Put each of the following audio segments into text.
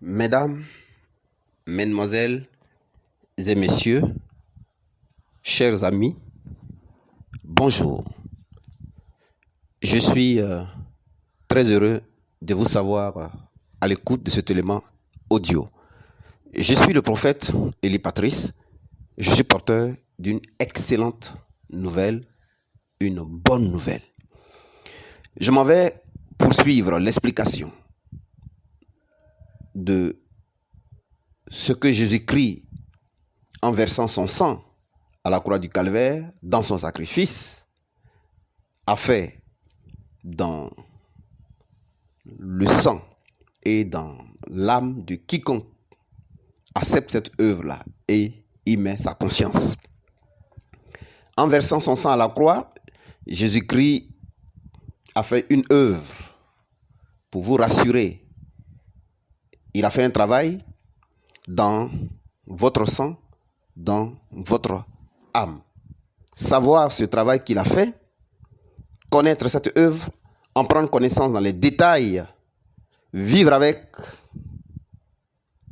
Mesdames, Mesdemoiselles et Messieurs, chers amis, bonjour. Je suis très heureux de vous savoir à l'écoute de cet élément audio. Je suis le prophète Élie Patrice. Je suis porteur d'une excellente nouvelle, une bonne nouvelle. Je m'en vais poursuivre l'explication de ce que Jésus-Christ, en versant son sang à la croix du Calvaire, dans son sacrifice, a fait dans le sang et dans l'âme de quiconque accepte cette œuvre-là et y met sa conscience. En versant son sang à la croix, Jésus-Christ a fait une œuvre pour vous rassurer. Il a fait un travail dans votre sang, dans votre âme. Savoir ce travail qu'il a fait, connaître cette œuvre, en prendre connaissance dans les détails, vivre avec,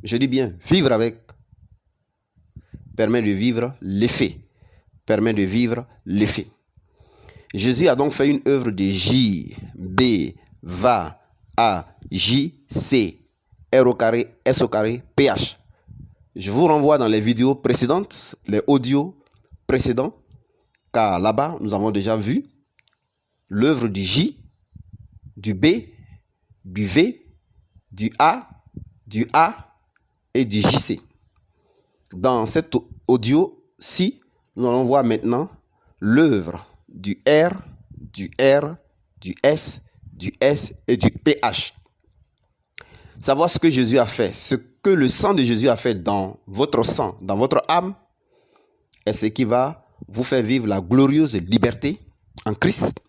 je dis bien vivre avec, permet de vivre l'effet. Permet de vivre l'effet. Jésus a donc fait une œuvre de J, B, VA, A, J, C, R au carré, S au carré, PH. Je vous renvoie dans les vidéos précédentes, les audios précédents, car là-bas, nous avons déjà vu l'œuvre du J, du B, du V, du A et du JC. Dans cet audio-ci, nous allons voir maintenant l'œuvre du R, du S et du PH. Savoir ce que Jésus a fait, ce que le sang de Jésus a fait dans votre sang, dans votre âme, est ce qui va vous faire vivre la glorieuse liberté en Christ.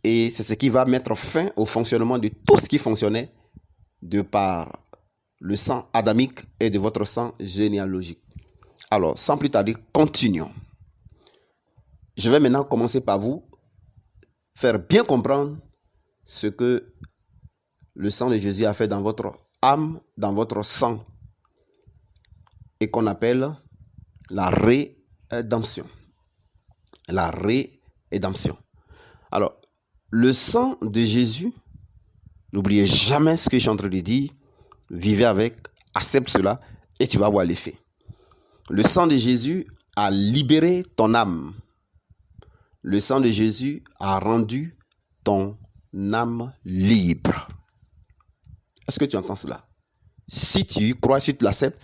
Et c'est ce qui va mettre fin au fonctionnement de tout ce qui fonctionnait de par le sang adamique et de votre sang généalogique. Alors, sans plus tarder, continuons. Je vais maintenant commencer par vous faire bien comprendre ce que le sang de Jésus a fait dans votre âme, dans votre sang, et qu'on appelle la rédemption. La rédemption. Alors, le sang de Jésus, n'oubliez jamais ce que je suis en train de dire, vivez avec, accepte cela, et tu vas voir l'effet. Le sang de Jésus a libéré ton âme. Le sang de Jésus a rendu ton âme libre. Est-ce que tu entends cela? Si tu crois, si tu l'acceptes,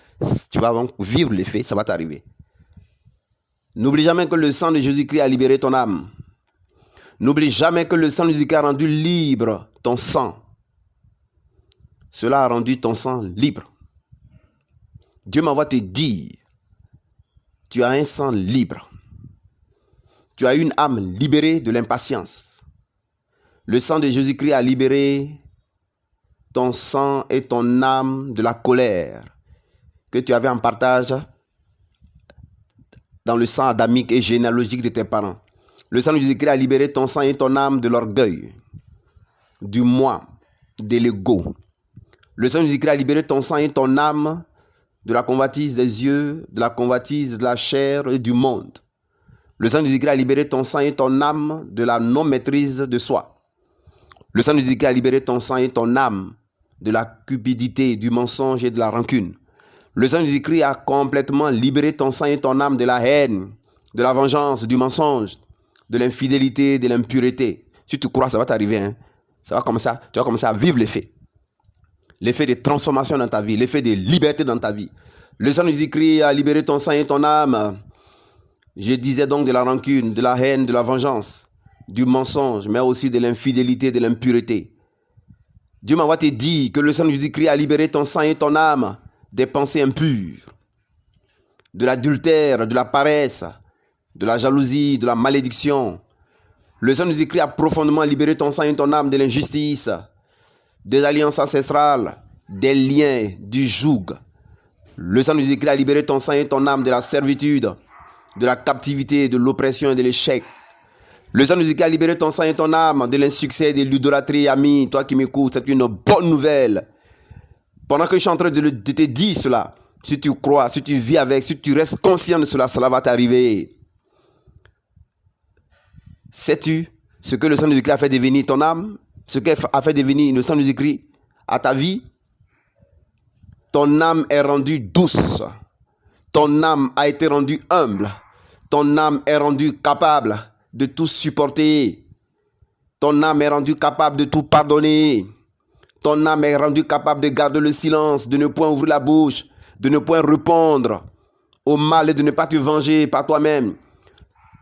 tu vas donc vivre l'effet, ça va t'arriver. N'oublie jamais que le sang de Jésus-Christ a libéré ton âme. N'oublie jamais que le sang de Jésus-Christ a rendu libre ton sang. Cela a rendu ton sang libre. Dieu m'envoie te dire, tu as un sang libre. Tu as une âme libérée de l'impatience. Le sang de Jésus-Christ a libéré ton sang et ton âme de la colère que tu avais en partage dans le sang adamique et généalogique de tes parents. Le sang de Jésus-Christ a libéré ton sang et ton âme de l'orgueil, du moi, de l'ego. Le sang de Jésus-Christ a libéré ton sang et ton âme de la convoitise des yeux, de la convoitise de la chair et du monde. Le sang de Jésus-Christ a libéré ton sang et ton âme de la non-maîtrise de soi. Le sang de Jésus-Christ a libéré ton sang et ton âme de la cupidité, du mensonge et de la rancune. Le sang de Jésus-Christ a complètement libéré ton sang et ton âme de la haine, de la vengeance, du mensonge, de l'infidélité, de l'impureté. Si tu crois, ça va t'arriver. Hein? Tu vas commencer à vivre l'effet. L'effet de transformation dans ta vie, l'effet de liberté dans ta vie. Le sang de Jésus-Christ a libéré ton sang et ton âme. Je disais donc de la rancune, de la haine, de la vengeance, du mensonge, mais aussi de l'infidélité, de l'impureté. Dieu m'envoie te dire que le sang de Jésus-Christ a libéré ton sang et ton âme des pensées impures, de l'adultère, de la paresse, de la jalousie, de la malédiction. Le sang de Jésus-Christ a profondément libéré ton sang et ton âme de l'injustice, des alliances ancestrales, des liens, du joug. Le sang de Jésus-Christ a libéré ton sang et ton âme de la servitude, de la captivité, de l'oppression et de l'échec. Le sang de Jésus-Christ a libéré ton sang et ton âme de l'insuccès, de l'idolâtrie, ami. Toi qui m'écoutes, c'est une bonne nouvelle. Pendant que je suis en train de te dire cela, si tu crois, si tu vis avec, si tu restes conscient de cela, cela va t'arriver. Sais-tu ce que le sang de Jésus-Christ a fait devenir ton âme? Ce qu'a fait devenir le sang de Jésus-Christ à ta vie? Ton âme est rendue douce. Ton âme a été rendue humble. Ton âme est rendue capable de tout supporter. Ton âme est rendue capable de tout pardonner. Ton âme est rendue capable de garder le silence, de ne point ouvrir la bouche, de ne point répondre au mal et de ne pas te venger par toi-même.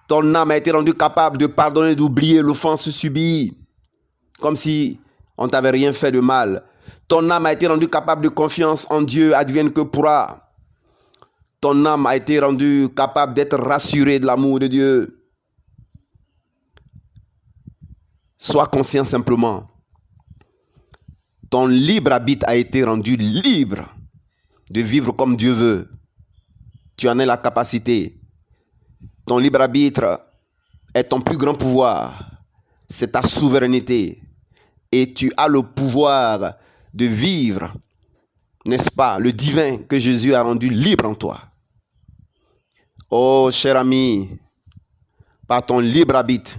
Ton âme a été rendue capable de pardonner, d'oublier l'offense subie, comme si on ne t'avait rien fait de mal. Ton âme a été rendue capable de confiance en Dieu, advienne que pourra. Ton âme a été rendue capable d'être rassurée de l'amour de Dieu. Sois conscient simplement. Ton libre arbitre a été rendu libre de vivre comme Dieu veut. Tu en as la capacité. Ton libre arbitre est ton plus grand pouvoir. C'est ta souveraineté. Et tu as le pouvoir de vivre, n'est-ce pas, le divin que Jésus a rendu libre en toi. Oh, cher ami, par ton libre arbitre,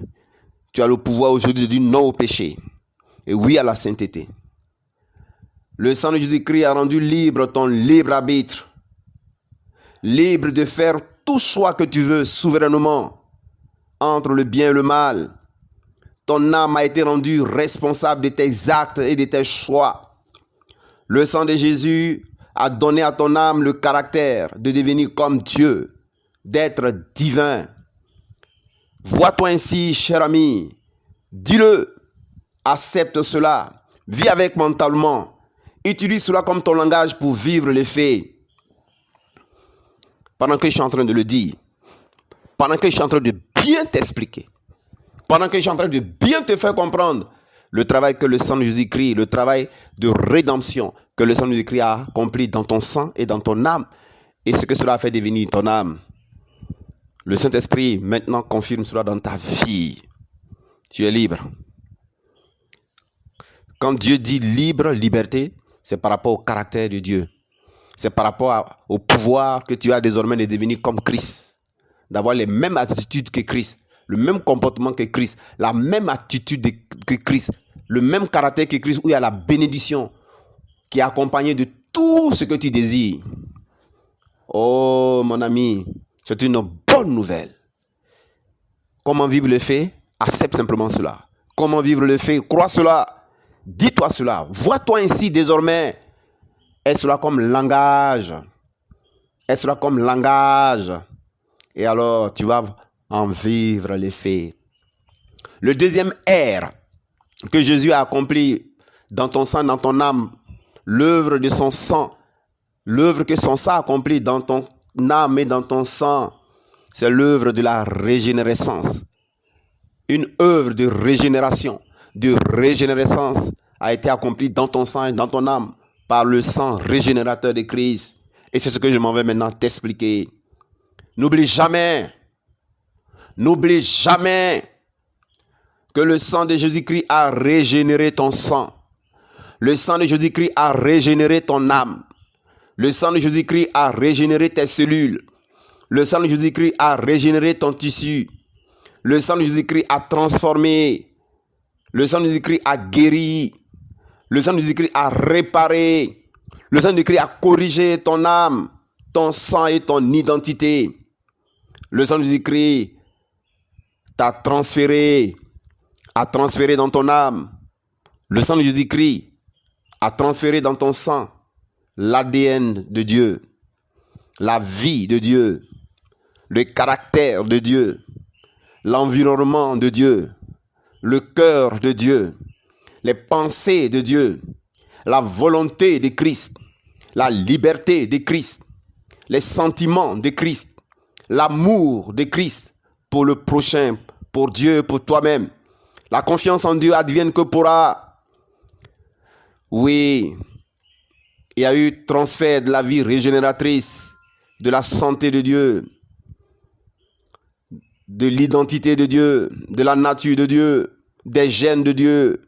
tu as le pouvoir aujourd'hui de dire non au péché et oui à la sainteté. Le sang de Jésus-Christ a rendu libre ton libre arbitre, libre de faire tout choix que tu veux souverainement entre le bien et le mal. Ton âme a été rendue responsable de tes actes et de tes choix. Le sang de Jésus a donné à ton âme le caractère de devenir comme Dieu, d'être divin. Vois-toi ainsi, cher ami. Dis-le, accepte cela, vis avec mentalement. Utilise cela comme ton langage pour vivre les faits. Pendant que je suis en train de le dire, pendant que je suis en train de bien t'expliquer, pendant que je suis en train de bien te faire comprendre le travail que le sang de Jésus-Christ, le travail de rédemption que le sang de Jésus-Christ a accompli dans ton sang et dans ton âme, et ce que cela a fait devenir ton âme. Le Saint-Esprit maintenant confirme cela dans ta vie. Tu es libre. Quand Dieu dit libre, liberté, c'est par rapport au caractère de Dieu. C'est par rapport au pouvoir que tu as désormais de devenir comme Christ. D'avoir les mêmes attitudes que Christ, le même comportement que Christ, la même attitude que Christ, le même caractère que Christ, où il y a la bénédiction qui est accompagnée de tout ce que tu désires. Oh mon ami, c'est une bonne nouvelle. Comment vivre le fait? Accepte simplement cela. Comment vivre le fait? Crois cela. Dis-toi cela. Vois-toi ainsi désormais. Est-ce cela comme langage? Est-ce cela comme langage? Et alors, tu vas en vivre les faits. Le deuxième R que Jésus a accompli dans ton sang, dans ton âme, l'œuvre de son sang, l'œuvre que son sang a accompli dans ton âme et dans ton sang, c'est l'œuvre de la régénérescence. Une œuvre de régénération, de régénérescence a été accomplie dans ton sang et dans ton âme par le sang régénérateur de Christ. Et c'est ce que je m'en vais maintenant t'expliquer. N'oublie jamais que le sang de Jésus-Christ a régénéré ton sang. Le sang de Jésus-Christ a régénéré ton âme. Le sang de Jésus-Christ a régénéré tes cellules. Le sang de Jésus-Christ a régénéré ton tissu. Le sang de Jésus-Christ a transformé. Le sang de Jésus-Christ a guéri. Le sang de Jésus-Christ a réparé. Le sang de Jésus-Christ a corrigé ton âme, ton sang et ton identité. Le sang de Jésus-Christ t'a transféré, a transféré dans ton âme. Le sang de Jésus-Christ a transféré dans ton sang l'ADN de Dieu, la vie de Dieu, le caractère de Dieu, l'environnement de Dieu, le cœur de Dieu, les pensées de Dieu, la volonté de Christ, la liberté de Christ, les sentiments de Christ, l'amour de Christ pour le prochain, pour Dieu, pour toi-même. La confiance en Dieu advienne que pourra. Oui, il y a eu transfert de la vie régénératrice, de la santé de Dieu, de l'identité de Dieu, de la nature de Dieu, des gènes de Dieu,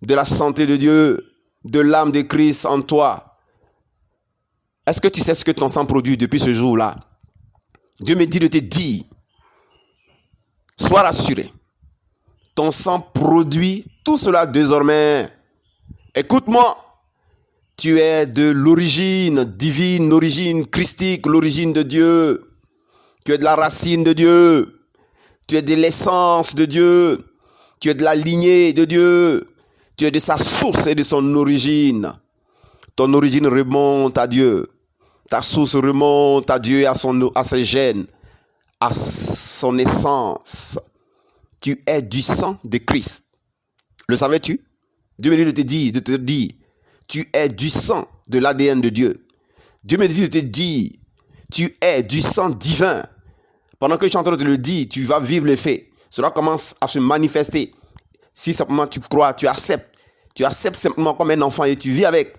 de la santé de Dieu. de l'âme de Christ en toi. Est-ce que tu sais ce que ton sang produit depuis ce jour-là? Dieu me dit de te dire, sois rassuré. Ton sang produit tout cela désormais. Écoute-moi, tu es de l'origine divine, l'origine christique, l'origine de Dieu. Tu es de la racine de Dieu. Tu es de l'essence de Dieu. Tu es de la lignée de Dieu. Tu es de sa source et de son origine. Ton origine remonte à Dieu. Ta source remonte à Dieu, à ses gènes, à son essence. Tu es du sang de Christ. Le savais-tu? Dieu me dit de te dire, tu es du sang de l'ADN de Dieu. Dieu me dit de te dire, tu es du sang divin. Pendant que je suis en train de te le dire, tu vas vivre les faits. Cela commence à se manifester. Si simplement tu crois, tu acceptes simplement comme un enfant et tu vis avec.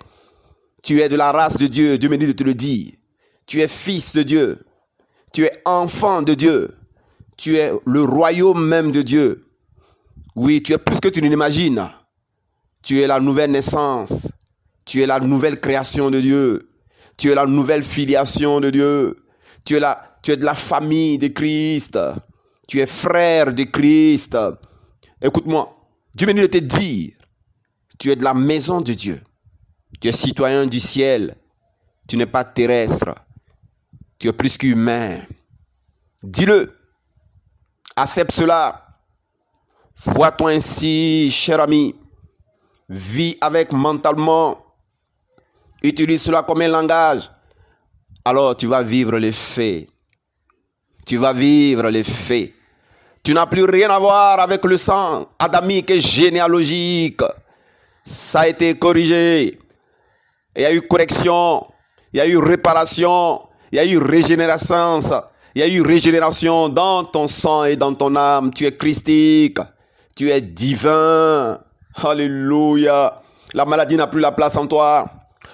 Tu es de la race de Dieu. Dieu me dit de te le dire. Tu es fils de Dieu. Tu es enfant de Dieu. Tu es le royaume même de Dieu. Oui, tu es plus que tu ne l'imagines. Tu es la nouvelle naissance. Tu es la nouvelle création de Dieu. Tu es la nouvelle filiation de Dieu. Tu es de la famille de Christ. Tu es frère de Christ. Écoute-moi. Dieu me dit de te dire, tu es de la maison de Dieu. Tu es citoyen du ciel. Tu n'es pas terrestre. Tu es plus qu'humain. Dis-le. Accepte cela. Vois-toi ainsi, cher ami. Vis avec mentalement. Utilise cela comme un langage. Alors tu vas vivre les faits. Tu vas vivre les faits. Tu n'as plus rien à voir avec le sang adamique et généalogique. Ça a été corrigé. Il y a eu correction. Il y a eu réparation. Il y a eu régénération. Il y a eu régénération dans ton sang et dans ton âme. Tu es christique. Tu es divin. Alléluia. La maladie n'a plus la place en toi.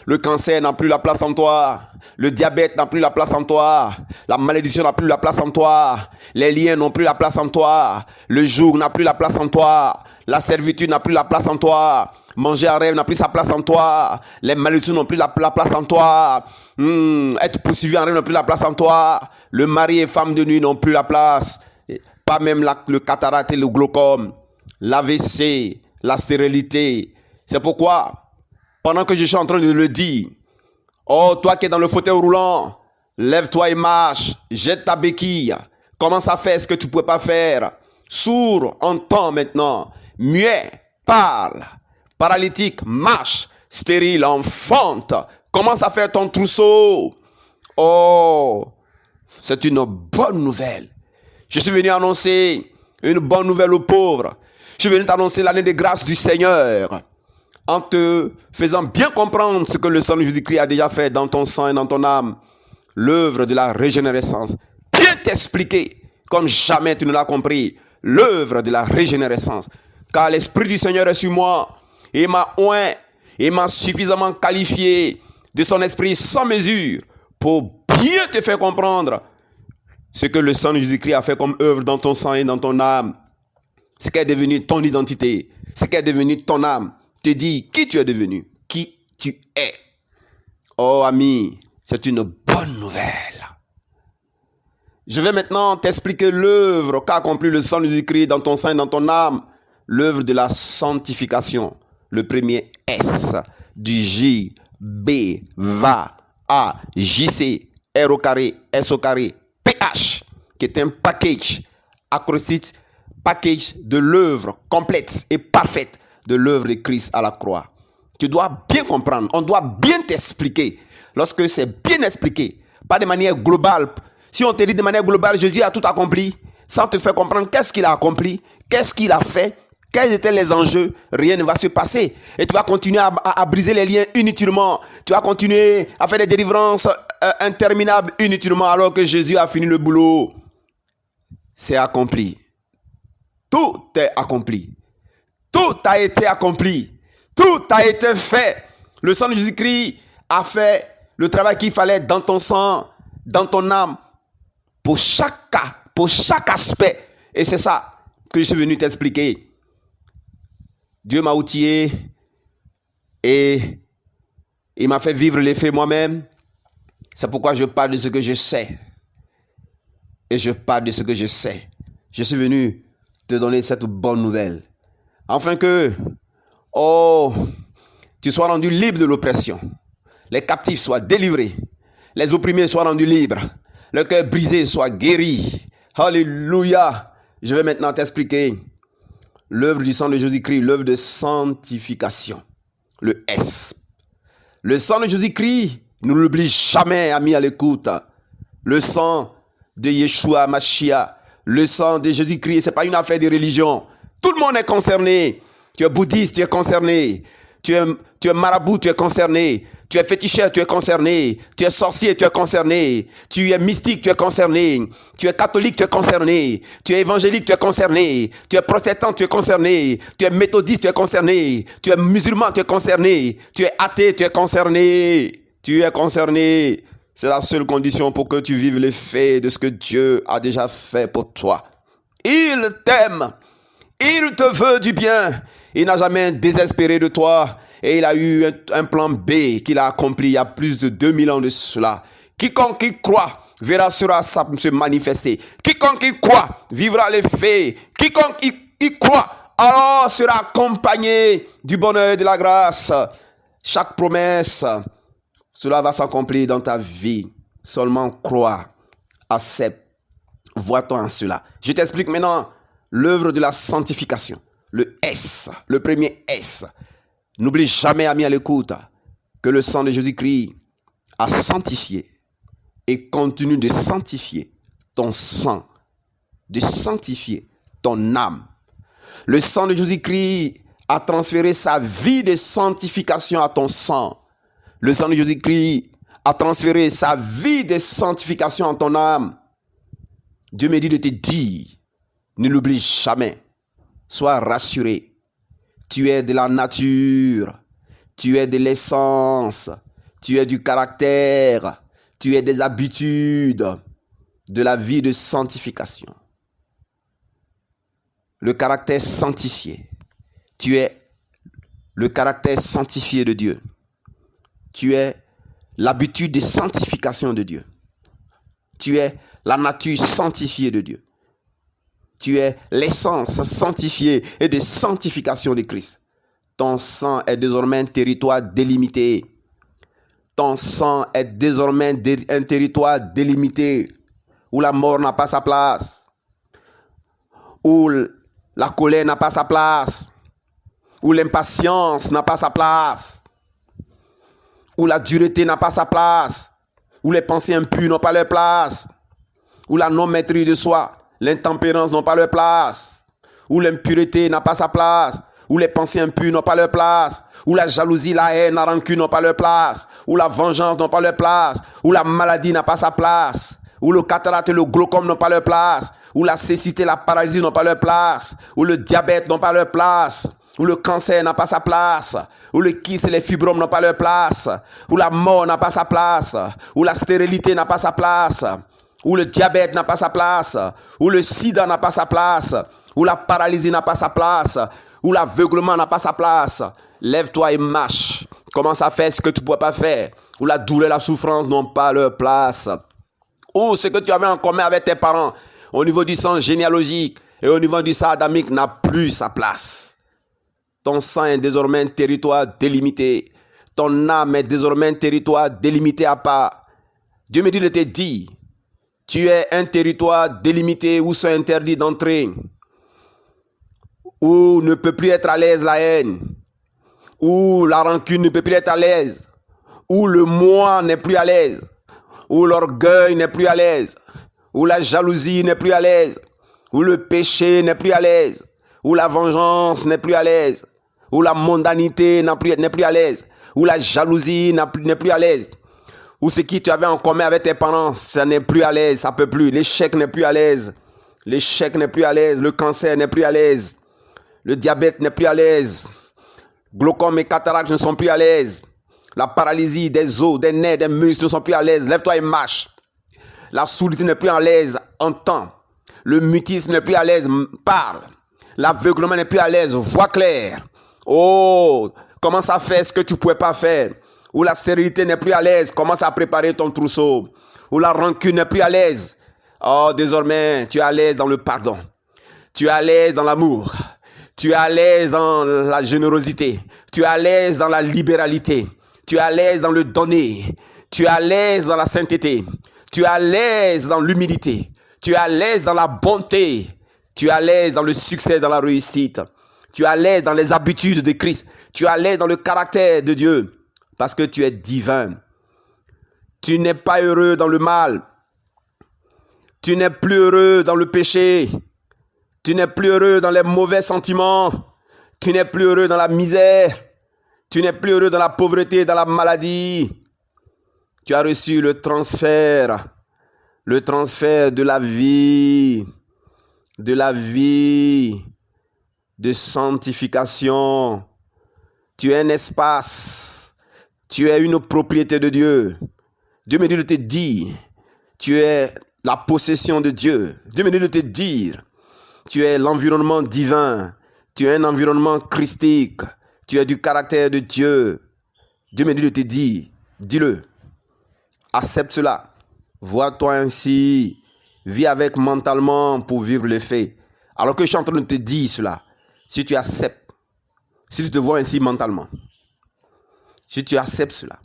Le cancer n'a plus la place en toi. Le diabète n'a plus la place en toi. La malédiction n'a plus la place en toi. Les liens n'ont plus la place en toi. Le joug n'a plus la place en toi. La servitude n'a plus la place en toi. Manger en rêve n'a plus sa place en toi. Les malédictions n'ont plus la place en toi. Être poursuivi en rêve n'a plus la place en toi. Le mari et femme de nuit n'ont plus la place. Pas même le cataracte et le glaucome. L'AVC, la stérilité. C'est pourquoi, pendant que je suis en train de le dire, oh, toi qui es dans le fauteuil roulant, lève-toi et marche. Jette ta béquille. Commence à faire ce que tu ne pouvais pas faire. Sourd, entends maintenant. Muet, parle. Paralytique, marche. Stérile, enfante. Commence à faire ton trousseau. Oh, c'est une bonne nouvelle. Je suis venu annoncer une bonne nouvelle aux pauvres. Je suis venu t'annoncer l'année de grâce du Seigneur. En te faisant bien comprendre ce que le sang de Jésus-Christ a déjà fait dans ton sang et dans ton âme. L'œuvre de la régénérescence. Bien t'expliquer, comme jamais tu ne l'as compris, l'œuvre de la régénérescence. Car l'Esprit du Seigneur est sur moi. Et m'a oint, et m'a suffisamment qualifié de son esprit sans mesure pour bien te faire comprendre ce que le sang de Jésus-Christ a fait comme œuvre dans ton sang et dans ton âme. Ce qui est devenu ton identité. Ce qui est devenu ton âme. Te dit qui tu es devenu. Qui tu es. Oh ami, c'est une bonne nouvelle. Je vais maintenant t'expliquer l'œuvre qu'a accompli le sang de Jésus-Christ dans ton sang et dans ton âme. L'œuvre de la sanctification. Le premier S du J, B, VA, A, JC, R au carré, S au carré, PH, qui est un package, acrostiche, package de l'œuvre complète et parfaite de l'œuvre de Christ à la croix. Tu dois bien comprendre, on doit bien t'expliquer. Lorsque c'est bien expliqué, pas de manière globale. Si on te dit de manière globale, Jésus a tout accompli, sans te faire comprendre qu'est-ce qu'il a accompli, qu'est-ce qu'il a fait, quels étaient les enjeux, rien ne va se passer. Et tu vas continuer à briser les liens inutilement. Tu vas continuer à faire des délivrances interminables inutilement alors que Jésus a fini le boulot. C'est accompli. Tout est accompli. Tout a été accompli. Tout a été fait. Le sang de Jésus-Christ a fait le travail qu'il fallait dans ton sang, dans ton âme, pour chaque cas, pour chaque aspect. Et c'est ça que je suis venu t'expliquer. Dieu m'a outillé Et il m'a fait vivre l'effet moi-même. C'est pourquoi je parle de ce que je sais. Et je parle de ce que je sais. Je suis venu te donner cette bonne nouvelle. Afin que, tu sois rendu libre de l'oppression. Les captifs soient délivrés. Les opprimés soient rendus libres. Le cœur brisé soit guéri. Alléluia. Je vais maintenant t'expliquer l'œuvre du sang de Jésus-Christ, l'œuvre de sanctification. Le S. Le sang de Jésus-Christ, ne l'oublie jamais, ami à l'écoute. Le sang de Yeshua Mashiach, le sang de Jésus-Christ, ce n'est pas une affaire de religion. Tout le monde est concerné. Tu es bouddhiste, tu es concerné. Tu es marabout, tu es concerné. Tu es féticheur, tu es concerné. Tu es sorcier, tu es concerné. Tu es mystique, tu es concerné. Tu es catholique, tu es concerné. Tu es évangélique, tu es concerné. Tu es protestant, tu es concerné. Tu es méthodiste, tu es concerné. Tu es musulman, tu es concerné. Tu es athée, tu es concerné. Tu es concerné. C'est la seule condition pour que tu vives l'effet de ce que Dieu a déjà fait pour toi. Il t'aime. Il te veut du bien. Il n'a jamais désespéré de toi. Et il a eu un plan B qu'il a accompli il y a plus de 2000 ans de cela. Quiconque y croit verra cela se manifester. Quiconque y croit vivra les faits. Quiconque y croit alors sera accompagné du bonheur et de la grâce. Chaque promesse, cela va s'accomplir dans ta vie. Seulement crois, accepte, vois-toi en cela. Je t'explique maintenant l'œuvre de la sanctification. Le S, le premier S. N'oublie jamais, ami à l'écoute, que le sang de Jésus-Christ a sanctifié et continue de sanctifier ton sang, de sanctifier ton âme. Le sang de Jésus-Christ a transféré sa vie de sanctification à ton sang. Le sang de Jésus-Christ a transféré sa vie de sanctification à ton âme. Dieu me dit de te dire, ne l'oublie jamais, sois rassuré. Tu es de la nature, tu es de l'essence, tu es du caractère, tu es des habitudes de la vie de sanctification. Le caractère sanctifié. Tu es le caractère sanctifié de Dieu. Tu es l'habitude de sanctification de Dieu. Tu es la nature sanctifiée de Dieu. Tu es l'essence sanctifiée et de sanctification de Christ. Ton sang est désormais un territoire délimité. Ton sang est désormais un territoire délimité où la mort n'a pas sa place, où la colère n'a pas sa place, où l'impatience n'a pas sa place, où la dureté n'a pas sa place, où les pensées impures n'ont pas leur place, où la non-maîtrise de soi, l'intempérance n'ont pas leur place, où l'impureté n'a pas sa place, où les pensées impures n'ont pas leur place, où la jalousie, la haine, la rancune n'ont pas leur place, où la vengeance n'a pas leur place, où la maladie n'a pas sa place, où le cataracte et le glaucome n'ont pas leur place, où la cécité, la paralysie n'ont pas leur place, où le diabète n'a pas leur place, où le cancer n'a pas sa place, où le kyste et les fibromes n'ont pas leur place, où la mort n'a pas sa place, où la stérilité n'a pas sa place, où le diabète n'a pas sa place, où le sida n'a pas sa place, où la paralysie n'a pas sa place, où l'aveuglement n'a pas sa place. Lève-toi et marche. Commence à faire ce que tu ne pourrais pas faire. Où la douleur et la souffrance n'ont pas leur place. Où ce que tu avais en commun avec tes parents, au niveau du sang généalogique et au niveau du sang adamique, n'a plus sa place. Ton sang est désormais un territoire délimité. Ton âme est désormais un territoire délimité à part. Dieu me dit de te dire, tu es un territoire délimité où sont interdits d'entrer, où ne peut plus être à l'aise la haine, où la rancune ne peut plus être à l'aise, où le moi n'est plus à l'aise, où l'orgueil n'est plus à l'aise, où la jalousie n'est plus à l'aise, où le péché n'est plus à l'aise, où la vengeance n'est plus à l'aise, où la mondanité n'est plus à l'aise, où la jalousie n'est plus à l'aise, où ce qui tu avais en commun avec tes parents, ça n'est plus à l'aise, ça peut plus, l'échec n'est plus à l'aise, l'échec n'est plus à l'aise, le cancer n'est plus à l'aise, le diabète n'est plus à l'aise, glaucome et cataracte ne sont plus à l'aise, la paralysie des os, des nerfs, des muscles ne sont plus à l'aise, lève-toi et marche. La sourdité n'est plus à l'aise, entends. Le mutisme n'est plus à l'aise, parle. L'aveuglement n'est plus à l'aise, vois clair. Oh, commence à faire ce que tu ne pouvais pas faire. Où la stérilité n'est plus à l'aise, commence à préparer ton trousseau. Où la rancune n'est plus à l'aise. Oh, désormais, tu es à l'aise dans le pardon. Tu es à l'aise dans l'amour. Tu es à l'aise dans la générosité. Tu es à l'aise dans la libéralité. Tu es à l'aise dans le donner. Tu es à l'aise dans la sainteté. Tu es à l'aise dans l'humilité. Tu es à l'aise dans la bonté. Tu es à l'aise dans le succès, dans la réussite. Tu es à l'aise dans les habitudes de Christ. Tu es à l'aise dans le caractère de Dieu. Parce que tu es divin. Tu n'es pas heureux dans le mal. Tu n'es plus heureux dans le péché. Tu n'es plus heureux dans les mauvais sentiments. Tu n'es plus heureux dans la misère. Tu n'es plus heureux dans la pauvreté, dans la maladie. Tu as reçu le transfert de la vie, de sanctification. Tu es un espace. Tu es une propriété de Dieu. Dieu me dit de te dire, tu es la possession de Dieu. Dieu me dit de te dire, tu es l'environnement divin. Tu es un environnement christique. Tu es du caractère de Dieu. Dieu me dit de te dire, dis-le. Accepte cela. Vois-toi ainsi. Vis avec mentalement pour vivre les faits. Alors que je suis en train de te dire cela, si tu acceptes, si tu te vois ainsi mentalement, si tu acceptes cela,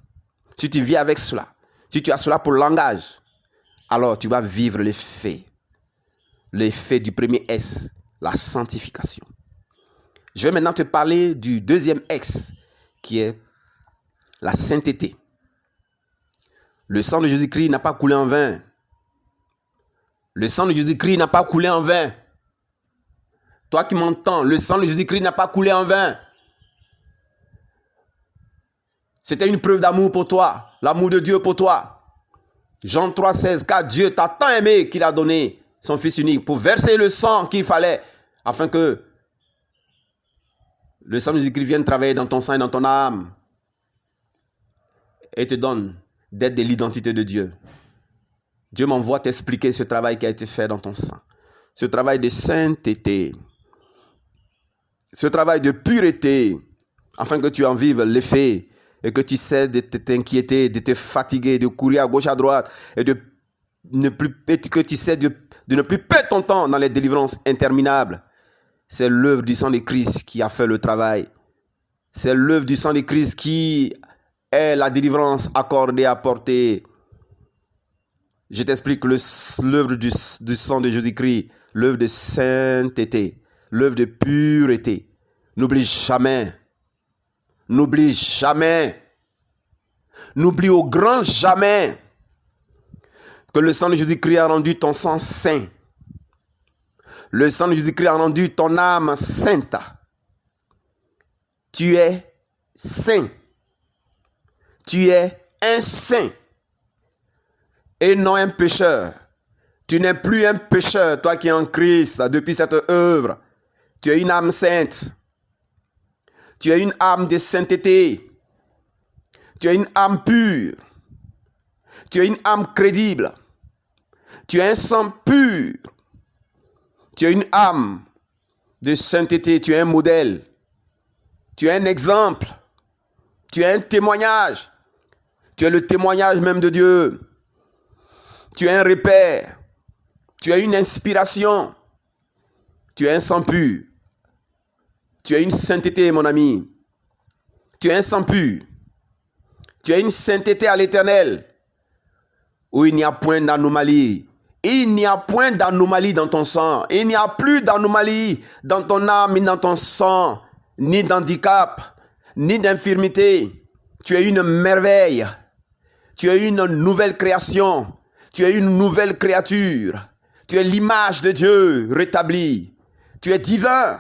si tu vis avec cela, si tu as cela pour langage, alors tu vas vivre les faits du premier S, la sanctification. Je vais maintenant te parler du deuxième X, qui est la sainteté. Le sang de Jésus-Christ n'a pas coulé en vain. Le sang de Jésus-Christ n'a pas coulé en vain. Toi qui m'entends, le sang de Jésus-Christ n'a pas coulé en vain. C'était une preuve d'amour pour toi, l'amour de Dieu pour toi. Jean 3,16, car Dieu t'a tant aimé qu'il a donné son Fils unique pour verser le sang qu'il fallait afin que le sang de Jésus-Christ vienne travailler dans ton sang et dans ton âme et te donne d'être de l'identité de Dieu. Dieu m'envoie t'expliquer ce travail qui a été fait dans ton sang. Ce travail de sainteté. Ce travail de pureté. Afin que tu en vives l'effet. Et que tu cesses de t'inquiéter, de te fatiguer, de courir à gauche, à droite. Et que tu cesses de ne plus perdre ton temps dans les délivrances interminables. C'est l'œuvre du sang de Christ qui a fait le travail. C'est l'œuvre du sang de Christ qui est la délivrance accordée, apportée. Je t'explique l'œuvre du sang de Jésus-Christ, l'œuvre de sainteté, l'œuvre de pureté. N'oublie jamais, n'oublie au grand jamais que le sang de Jésus-Christ a rendu ton sang saint. Le sang de Jésus-Christ a rendu ton âme sainte. Tu es saint. Tu es un saint. Et non un pécheur. Tu n'es plus un pécheur, toi qui es en Christ, depuis cette œuvre. Tu es une âme sainte. Tu es une âme de sainteté. Tu es une âme pure. Tu es une âme crédible. Tu es un sang pur. Tu es une âme de sainteté. Tu es un modèle. Tu es un exemple. Tu es un témoignage. Tu es le témoignage même de Dieu. Tu es un repère. Tu es une inspiration. Tu es un sang pur. Tu es une sainteté, mon ami. Tu es un sang pur. Tu es une sainteté à l'Éternel, où il n'y a point d'anomalie. Il n'y a point d'anomalie dans ton sang. Il n'y a plus d'anomalie dans ton âme, ni dans ton sang, ni d'handicap, ni d'infirmité. Tu es une merveille. Tu es une nouvelle création. Tu es une nouvelle créature. Tu es l'image de Dieu rétablie. Tu es divin.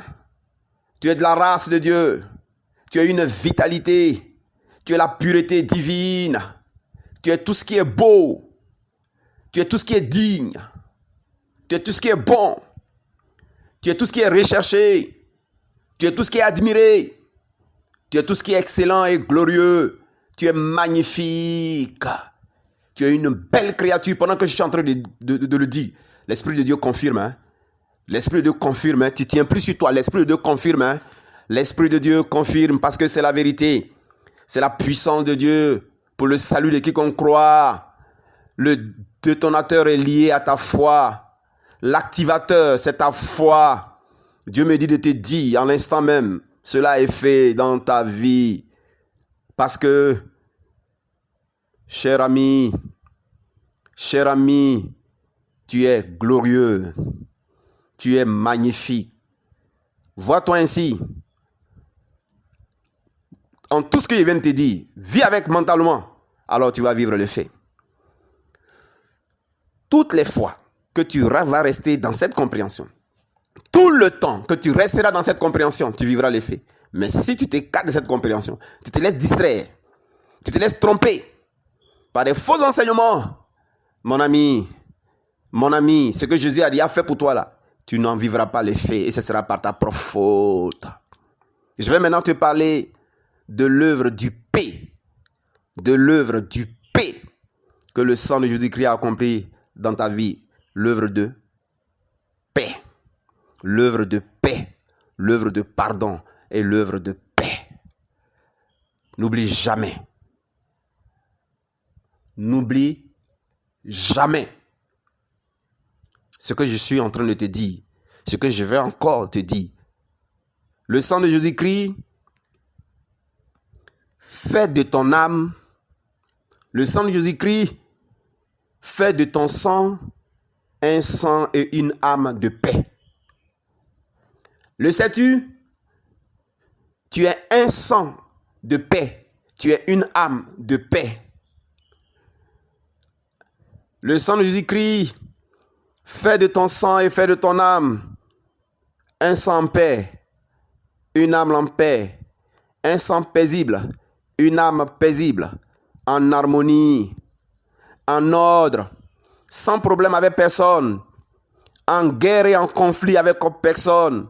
Tu es de la race de Dieu. Tu es une vitalité. Tu es la pureté divine. Tu es tout ce qui est beau. Tu es tout ce qui est digne. Tu es tout ce qui est bon. Tu es tout ce qui est recherché. Tu es tout ce qui est admiré. Tu es tout ce qui est excellent et glorieux. Tu es magnifique. Tu es une belle créature. Pendant que je suis en train de le dire, l'Esprit de Dieu confirme. L'Esprit de Dieu confirme. Tu ne tiens plus sur toi. L'Esprit de Dieu confirme. L'Esprit de Dieu confirme parce que c'est la vérité. C'est la puissance de Dieu pour le salut de quiconque croit. Le détonateur est lié à ta foi. L'activateur, c'est ta foi. Dieu me dit de te dire en l'instant même, cela est fait dans ta vie. Parce que, cher ami, tu es glorieux. Tu es magnifique. Vois-toi ainsi. En tout ce que je viens de te dire, vis avec mentalement. Alors tu vas vivre le fait. Toutes les fois que tu vas rester dans cette compréhension, tout le temps que tu resteras dans cette compréhension, tu vivras les faits. Mais si tu t'écartes de cette compréhension, tu te laisses distraire, tu te laisses tromper par des faux enseignements, mon ami, ce que Jésus a dit, a fait pour toi là, tu n'en vivras pas les faits et ce sera par ta propre faute. Je vais maintenant te parler de l'œuvre du paix, que le sang de Jésus-Christ a accompli dans ta vie, l'œuvre de paix, l'œuvre de pardon et l'œuvre de paix. N'oublie jamais ce que je suis en train de te dire, ce que je vais encore te dire. Le sang de Jésus-Christ fait de ton âme, le sang de Jésus-Christ fait de ton sang un sang et une âme de paix. Le sais-tu? Tu es un sang de paix. Tu es une âme de paix. Le sang de Jésus-Christ fait de ton sang et fait de ton âme un sang en paix, une âme en paix, un sang paisible, une âme paisible, en harmonie, en ordre, sans problème avec personne, en guerre et en conflit avec personne,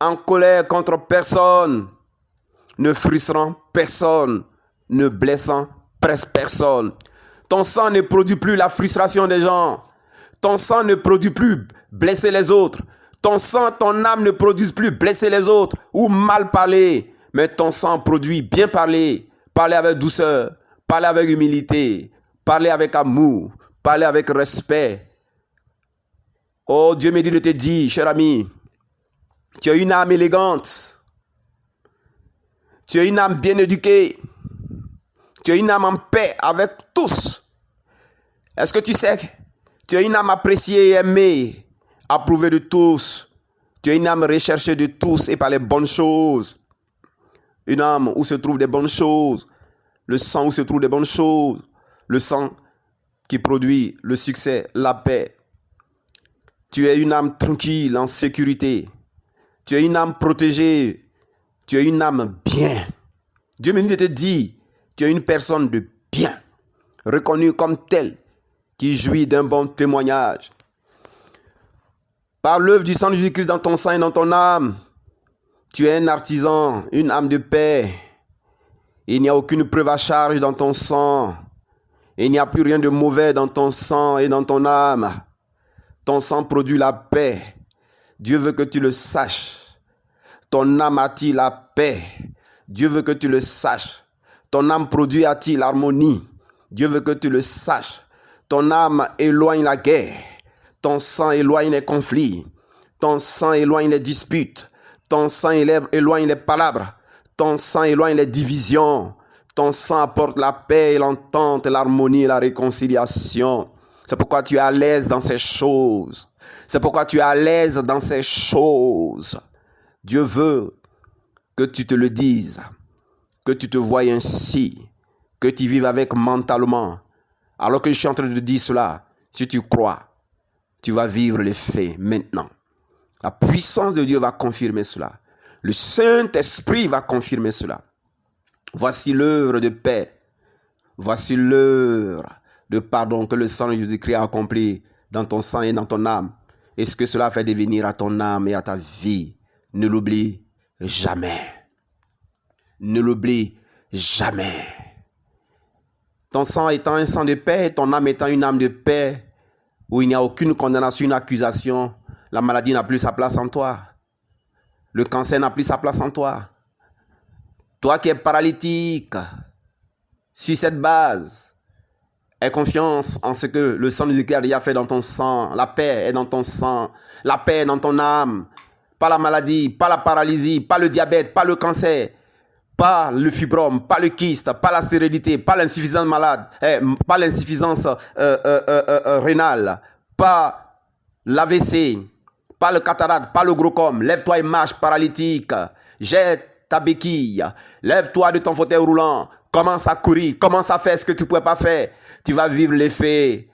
en colère contre personne, ne frustrant personne, ne blessant presque personne. Ton sang ne produit plus la frustration des gens. Ton sang ne produit plus blesser les autres. Ton sang, ton âme ne produisent plus blesser les autres ou mal parler. Mais ton sang produit bien parler. Parler avec douceur, parler avec humilité, parler avec amour, parler avec respect. Oh, Dieu me dit de te dire, cher ami, tu as une âme élégante. Tu as une âme bien éduquée. Tu as une âme en paix avec tous. Est-ce que tu sais que tu as une âme appréciée et aimée, approuvée de tous. Tu as une âme recherchée de tous et par les bonnes choses. Une âme où se trouvent des bonnes choses. Le sang où se trouvent des bonnes choses. Le sang qui produit le succès, la paix. Tu es une âme tranquille, en sécurité. Tu es une âme protégée. Tu es une âme bien. Dieu me dit de te dire, tu es une personne de bien, reconnue comme telle, qui jouit d'un bon témoignage. Par l'œuvre du sang de Jésus-Christ dans ton sang et dans ton âme, tu es un artisan, une âme de paix. Il n'y a aucune preuve à charge dans ton sang. Il n'y a plus rien de mauvais dans ton sang et dans ton âme. Ton sang produit la paix. Dieu veut que tu le saches. Ton âme attire la paix. Dieu veut que tu le saches. Ton âme produit attire l'harmonie. Dieu veut que tu le saches. Ton âme éloigne la guerre. Ton sang éloigne les conflits. Ton sang éloigne les disputes. Ton sang éloigne les palabres. Ton sang éloigne les divisions. Ton sang apporte la paix, l'entente, l'harmonie et la réconciliation. C'est pourquoi tu es à l'aise dans ces choses. C'est pourquoi tu es à l'aise dans ces choses. Dieu veut que tu te le dises, que tu te voies ainsi, que tu vives avec mentalement. Alors que je suis en train de te dire cela, si tu crois, tu vas vivre les faits maintenant. La puissance de Dieu va confirmer cela. Le Saint-Esprit va confirmer cela. Voici l'œuvre de paix. Voici l'œuvre de pardon que le sang de Jésus-Christ a accompli dans ton sang et dans ton âme. Et ce que cela fait devenir à ton âme et à ta vie. Ne l'oublie jamais. Ne l'oublie jamais. Ton sang étant un sang de paix, ton âme étant une âme de paix, où il n'y a aucune condamnation, une accusation, la maladie n'a plus sa place en toi. Le cancer n'a plus sa place en toi. Toi qui es paralytique, sur cette base, aie confiance en ce que le sang de Jésus a déjà fait dans ton sang. La paix est dans ton sang. La paix est dans ton âme. Pas la maladie, pas la paralysie, pas le diabète, pas le cancer, pas le fibrome, pas le kyste, pas la stérilité, pas l'insuffisance malade, pas l'insuffisance rénale, pas l'AVC, pas le cataracte, pas le glaucome. Lève-toi et marche, paralytique. Jette ta béquille. Lève-toi de ton fauteuil roulant. Commence à courir. Commence à faire ce que tu ne pouvais pas faire. Tu vas vivre l'effet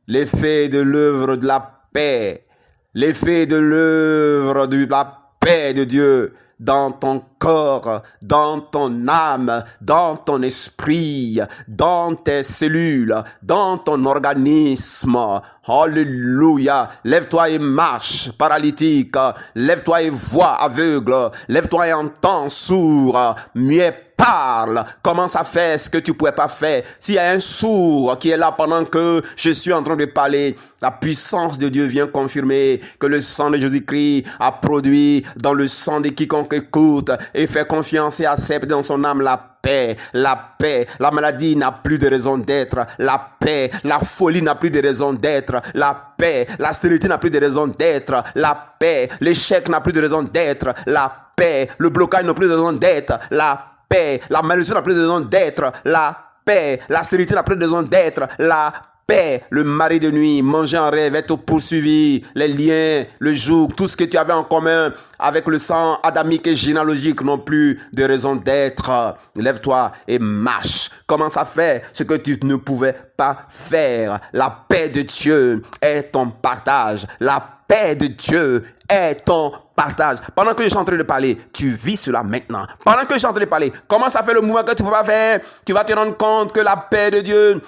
de l'œuvre de la paix. L'effet de l'œuvre de la paix de Dieu dans ton corps, dans ton âme, dans ton esprit, dans tes cellules, dans ton organisme. Alléluia. Lève-toi et marche, paralytique. Lève-toi et vois, aveugle. Lève-toi et entends, sourd. Muet, parle, commence à faire ce que tu ne pouvais pas faire. S'il y a un sourd qui est là pendant que je suis en train de parler, la puissance de Dieu vient confirmer que le sang de Jésus-Christ a produit dans le sang de quiconque écoute et fait confiance et accepte dans son âme la paix, la paix. La maladie n'a plus de raison d'être. La paix, la folie n'a plus de raison d'être. La paix, la stérilité n'a plus de raison d'être. La paix, l'échec n'a plus de raison d'être. La paix, le blocage n'a plus de raison d'être. La paix, la malédiction n'a plus de raison d'être. La paix, la stérilité n'a plus de raison d'être. La paix, le mari de nuit, manger en rêve, être poursuivi, les liens, le joug, tout ce que tu avais en commun avec le sang adamique et généalogique n'ont plus de raison d'être. Lève-toi et marche. Commence à faire ce que tu ne pouvais pas faire. La paix de Dieu est ton partage. La paix de Dieu est ton partage. Pendant que je suis en train de parler, tu vis cela maintenant. Pendant que je suis en train de parler, commence à faire le mouvement que tu ne peux pas faire. Tu vas te rendre compte que la paix de Dieu,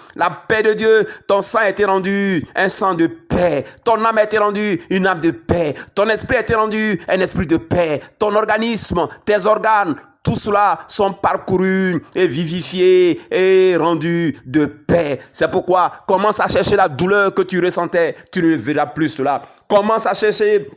ton sang a été rendu un sang de paix. Ton âme a été rendue une âme de paix. Ton esprit a été rendu un esprit de paix. Ton organisme, tes organes, tout cela sont parcourus et vivifiés et rendus de paix. C'est pourquoi commence à chercher la douleur que tu ressentais. Tu ne verras plus cela. Commence à chercher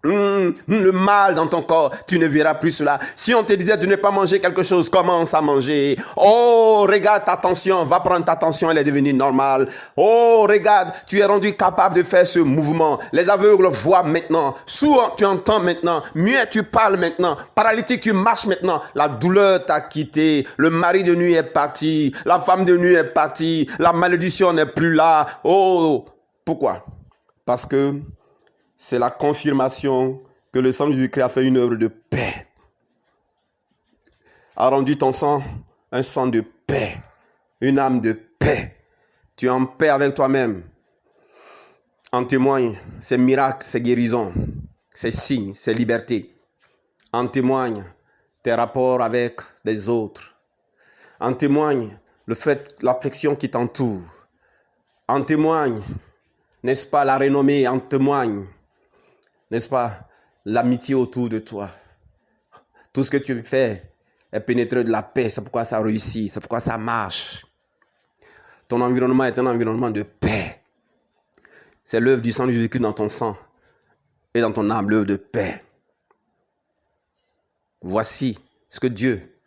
le mal dans ton corps, tu ne verras plus cela. Si on te disait de ne pas manger quelque chose, commence à manger. Oh, regarde ta tension, va prendre ta tension, elle est devenue normale. Oh, regarde, tu es rendu capable de faire ce mouvement. Les aveugles voient maintenant. Sourd, tu entends maintenant. Muet, tu parles maintenant. Paralytique, tu marches maintenant. La douleur t'a quitté. Le mari de nuit est parti. La femme de nuit est partie. La malédiction n'est plus là. Oh, pourquoi? Parce que c'est la confirmation que le sang de Jésus-Christ a fait une œuvre de paix. A rendu ton sang un sang de paix, une âme de paix. Tu es en paix avec toi-même. En témoigne ces miracles, ces guérisons, ces signes, ces libertés. En témoigne tes rapports avec les autres. En témoigne le fait, l'affection qui t'entoure. En témoigne, n'est-ce pas, la renommée, en témoigne, n'est-ce pas, l'amitié autour de toi. Tout ce que tu fais est pénétré de la paix. C'est pourquoi ça réussit. C'est pourquoi ça marche. Ton environnement est un environnement de paix. C'est l'œuvre du sang de Jésus-Christ dans ton sang et dans ton âme, l'œuvre de paix. Voici ce que Dieu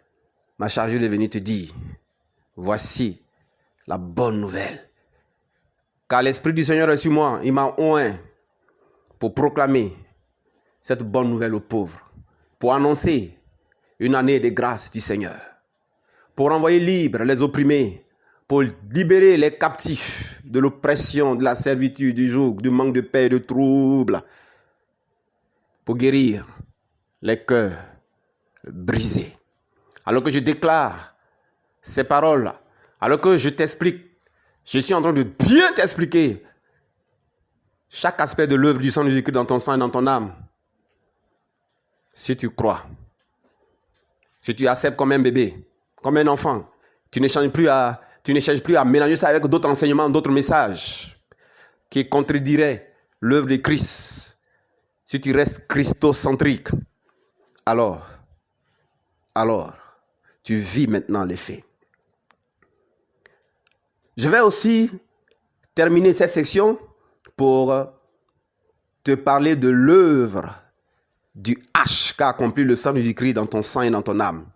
m'a chargé de venir te dire. Voici la bonne nouvelle. Car l'Esprit du Seigneur est sur moi. Il m'a oint pour proclamer cette bonne nouvelle aux pauvres, pour annoncer une année de grâce du Seigneur, pour envoyer libres les opprimés, pour libérer les captifs de l'oppression, de la servitude, du joug, du manque de paix et de troubles, pour guérir les cœurs brisés. Alors que je déclare ces paroles, alors que je t'explique, je suis en train de bien t'expliquer chaque aspect de l'œuvre du sang de Jésus-Christ dans ton sang et dans ton âme. Si tu crois, si tu acceptes comme un bébé, comme un enfant, tu ne cherches plus à mélanger ça avec d'autres enseignements, d'autres messages qui contrediraient l'œuvre de Christ. Si tu restes christocentrique, alors, tu vis maintenant les faits. Je vais aussi terminer cette section pour te parler de l'œuvre du acte tâche qu'a accompli le sang de Jésus-Christ dans ton sang et dans ton âme.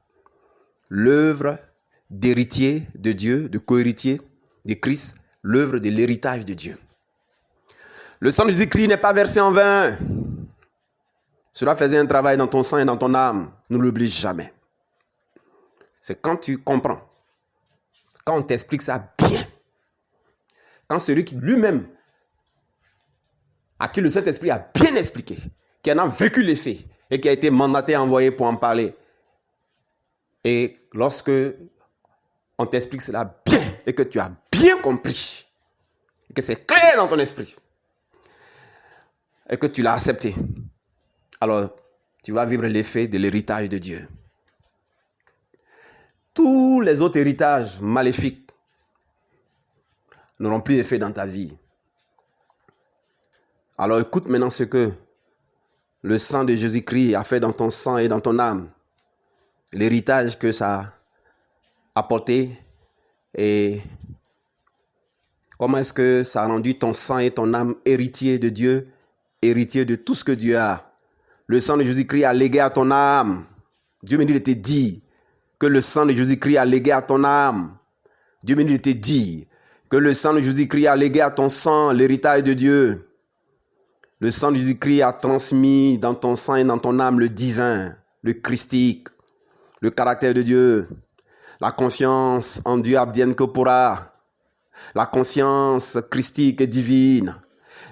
L'œuvre d'héritier de Dieu, de co-héritier de Christ, l'œuvre de l'héritage de Dieu. Le sang de Jésus-Christ n'est pas versé en vain. Cela faisait un travail dans ton sang et dans ton âme. Ne l'oublie jamais. C'est quand tu comprends, quand on t'explique ça bien, quand celui qui lui-même, à qui le Saint-Esprit a bien expliqué, qui en a vécu les faits et qui a été mandaté, envoyé pour en parler. Et lorsque on t'explique cela bien et que tu as bien compris, et que c'est clair dans ton esprit, et que tu l'as accepté, alors tu vas vivre l'effet de l'héritage de Dieu. Tous les autres héritages maléfiques n'auront plus effet dans ta vie. Alors écoute maintenant ce que le sang de Jésus-Christ a fait dans ton sang et dans ton âme. L'héritage que ça a apporté et comment est-ce que ça a rendu ton sang et ton âme héritier de Dieu, héritier de tout ce que Dieu a. Le sang de Jésus-Christ a légué à ton âme. Dieu me dit de te dire que le sang de Jésus-Christ a légué à ton âme. Dieu me dit de te dire que le sang de Jésus-Christ a légué à ton sang l'héritage de Dieu. Le sang de Jésus-Christ a transmis dans ton sang et dans ton âme le divin, le christique, le caractère de Dieu, la confiance en Dieu advienne que pourra, la conscience christique et divine,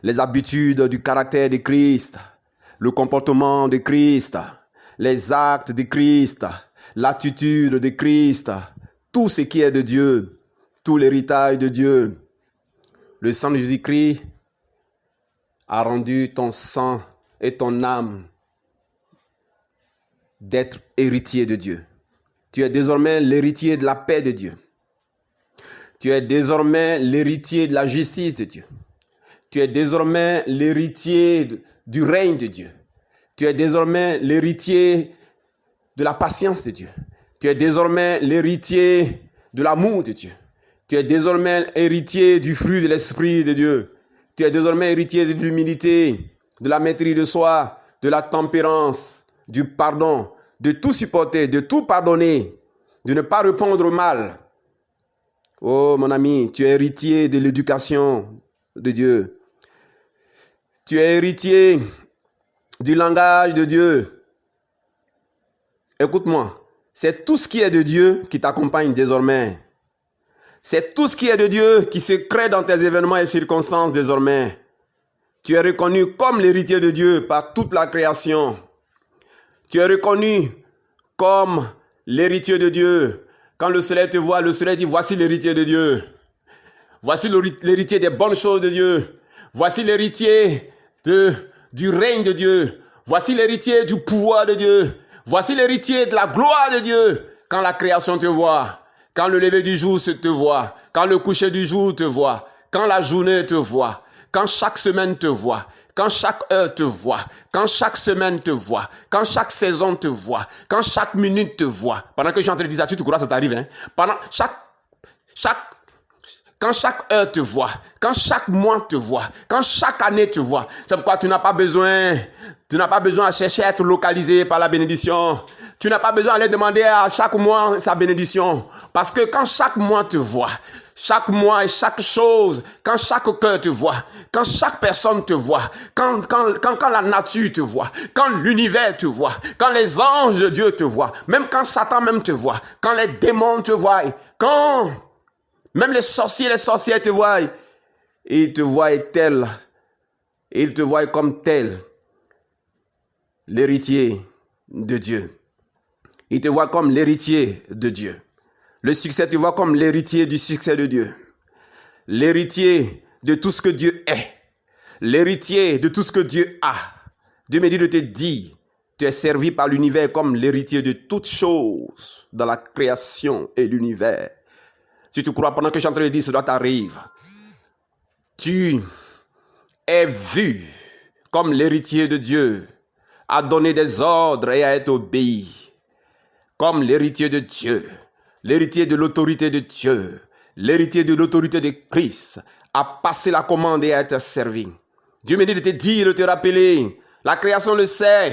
les habitudes du caractère de Christ, le comportement de Christ, les actes de Christ, l'attitude de Christ, tout ce qui est de Dieu, tout l'héritage de Dieu. Le sang de Jésus-Christ a rendu ton sang et ton âme d'être héritier de Dieu. Tu es désormais l'héritier de la paix de Dieu. Tu es désormais l'héritier de la justice de Dieu. Tu es désormais l'héritier du règne de Dieu. Tu es désormais l'héritier de la patience de Dieu. Tu es désormais l'héritier de l'amour de Dieu. Tu es désormais héritier du fruit de l'Esprit de Dieu. Tu es désormais héritier de l'humilité, de la maîtrise de soi, de la tempérance, du pardon, de tout supporter, de tout pardonner, de ne pas répondre au mal. Oh mon ami, tu es héritier de l'éducation de Dieu. Tu es héritier du langage de Dieu. Écoute-moi, c'est tout ce qui est de Dieu qui t'accompagne désormais. C'est tout ce qui est de Dieu qui se crée dans tes événements et circonstances désormais. Tu es reconnu comme l'héritier de Dieu par toute la création. Tu es reconnu comme l'héritier de Dieu. Quand le soleil te voit, le soleil dit, voici l'héritier de Dieu. Voici l'héritier des bonnes choses de Dieu. Voici l'héritier du règne de Dieu. Voici l'héritier du pouvoir de Dieu. Voici l'héritier de la gloire de Dieu. Quand la création te voit, quand le lever du jour te voit, quand le coucher du jour te voit, quand la journée te voit, quand chaque semaine te voit, quand chaque heure te voit, quand chaque semaine te voit, quand chaque saison te voit, quand chaque minute te voit. Pendant que je suis en train de dire ça, tu te crois ça t'arrive, hein? Quand chaque heure te voit, quand chaque mois te voit, quand chaque année te voit. C'est pourquoi tu n'as pas besoin à chercher à être localisé par la bénédiction. Tu n'as pas besoin d'aller demander à chaque mois sa bénédiction. Parce que quand chaque mois te voit, chaque mois et chaque chose, quand chaque cœur te voit, quand chaque personne te voit, quand la nature te voit, quand l'univers te voit, quand les anges de Dieu te voient, même quand Satan même te voit, quand les démons te voient, quand même les sorciers, les sorcières te voient, ils te voient tel, ils te voient comme tel, l'héritier de Dieu. Ils te voient comme l'héritier de Dieu. Le succès te voit comme l'héritier du succès de Dieu. L'héritier de tout ce que Dieu est. L'héritier de tout ce que Dieu a. Dieu me dit de te dire, tu es servi par l'univers comme l'héritier de toutes choses dans la création et l'univers. Si tu crois pendant que je suis en train de dire, cela t'arrive. Tu es vu comme l'héritier de Dieu, à donner des ordres et à être obéi. Comme l'héritier de Dieu, l'héritier de l'autorité de Dieu, l'héritier de l'autorité de Christ, à passer la commande et à être servi. Dieu me dit de te dire, de te rappeler, la création le sait,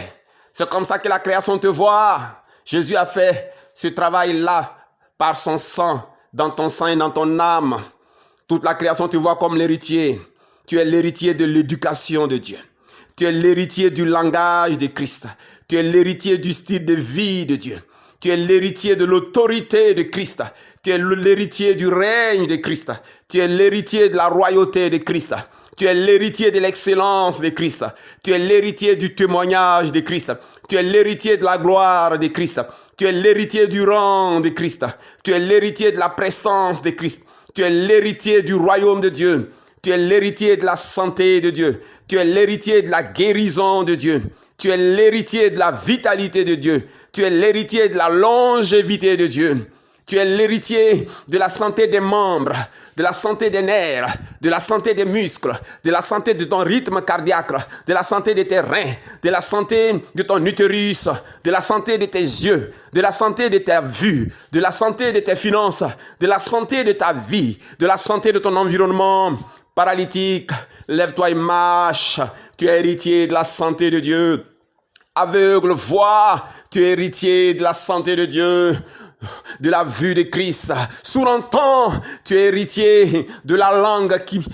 C'est comme ça que la création te voit. Jésus a fait ce travail-là par son sang, dans ton sang et dans ton âme. Toute la création te voit comme l'héritier. Tu es l'héritier de l'éducation de Dieu. Tu es l'héritier du langage de Christ. Tu es l'héritier du style de vie de Dieu. Tu es l'héritier de l'autorité de Christ. Tu es l'héritier du règne de Christ. Tu es l'héritier de la royauté de Christ. Tu es l'héritier de l'excellence de Christ. Tu es l'héritier du témoignage de Christ. Tu es l'héritier de la gloire de Christ. Tu es l'héritier du rang de Christ. Tu es l'héritier de la prestance de Christ. Tu es l'héritier du royaume de Dieu. Tu es l'héritier de la santé de Dieu. Tu es l'héritier de la guérison de Dieu. Tu es l'héritier de la vitalité de Dieu. Tu es l'héritier de la longévité de Dieu. Tu es l'héritier de la santé des membres, de la santé des nerfs, de la santé des muscles, de la santé de ton rythme cardiaque, de la santé de tes reins, de la santé de ton utérus, de la santé de tes yeux, de la santé de ta vue, de la santé de tes finances, de la santé de ta vie, de la santé de ton environnement. Paralytique, lève-toi et marche. Tu es héritier de la santé de Dieu. Aveugle, vois. Tu es héritier de la santé de Dieu. De la vue de Christ. Sourd-entend, tu es héritier de la langue qui